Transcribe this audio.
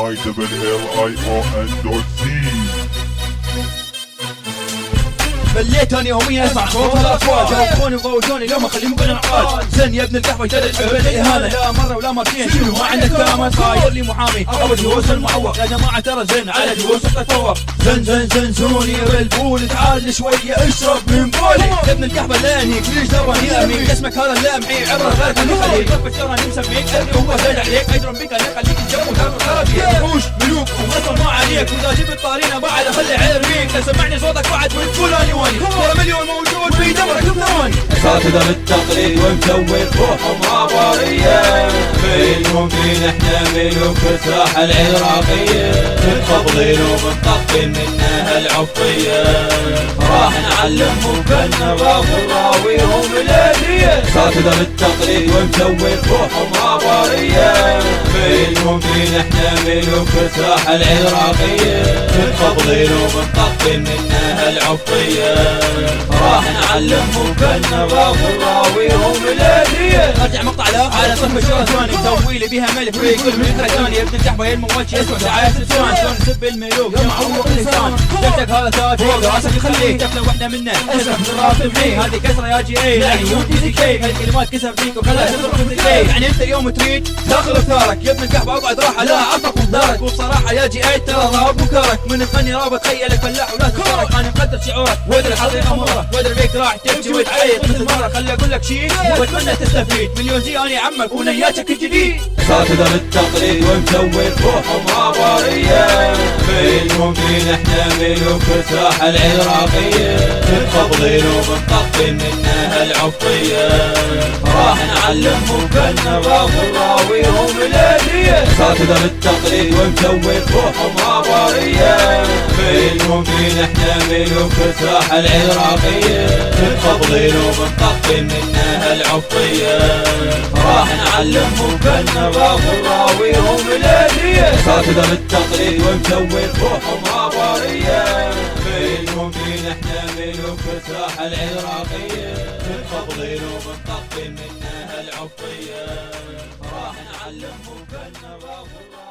ILLION.C. مليت انا يوميا اسمع صوت الاصوات، جاوبوني وضوجوني اليوم اخليهم بالانعقاد. زين يا ابن القهوه جد الحب الاهانه، لا مره ولا مرتين شنو ما عندك كلام صاير لي محامي او جلوس المعوق. يا جماعه ترى زين على جلوس التفوق. زن زوني بالبول تعال شويه اشرب من بولي. يا ابن القهوه لاني ليش تراني امي اسمك هذا اللامحي عبره غيرك اللي خليك رب الشراني مسميك ادري هو زين عليك اجرم بك انا خليك الجو تاكل خرابيك وحوش ملوك وغصب ما عليك. واذا جبت طارينا بعد اخلي عير فيك سمعني صوتك بعد وتقول اني واني ترى مليون موجود في دمرك بثواني. صادق بالتقليد ومسوي بروحهم عبارية منهم فينا احنا ملوك الساحة العراقية متقبضين ومنطقين منها العفية راح نعلمهم فن ونراويهم الهدية. صادق بالتقليد ومسوي بروحهم عبارية منهم فينا احنا ملوك الساحة العراقية متقبضين ومنطقين منها العفية راح نعلمهم فن ونراويهم الهدية. ارجع مقطع لا على صف الشورى ثاني مسوي لي بيها ملك في كل من ثاني. يا ابن القهوه يا الموجه يسوى دعايه السوان شلون نسب الملوك يا معوق اللسان. دفتك هذا تاج فوق راسك يخليك دفله واحده منه اسمك بالراس محيه. هذه كسره يا جي اي يعني يو تي سي كي هالكلمات كسر فيك وخلاها تضرب مثل كي يعني انت اليوم تريد تاخذ افكارك. يا ابن القهوه اقعد راحه لا عطك وبدارك. وبصراحه يا جي اي ترى ضرب وكرك من تغني رابط خيلك فلاح ولا تفكرك. انا مقدر شعورك وادري الحقيقه مره وادري بيك راح تبكي وتعيط مثل مره. خلي اقول لك شيء واتمنى تستفيد مليون جي اني عمك ونياتك الجديد. صادق بالتقليد ومسوي بروحهم عبارية منهم فينا احنا ملوك الساحة العراقية متقبضين ومنطقين منها العفية راح نعلمهم فن ونراويهم الهدية. صادق بالتقليد ومسوي بروحهم عبارية منهم فينا احنا ملوك الساحة العراقية متقبضين ومنطقين منها العفية راح نعلمهم فن ونراويهم الهدية. صادق بالتقليد ومسوي بروحهم عبارية منهم فينا احنا ملوك الساحة العراقية متقبضين ومنطقين منها العفية راح نعلمهم فن ونراويهم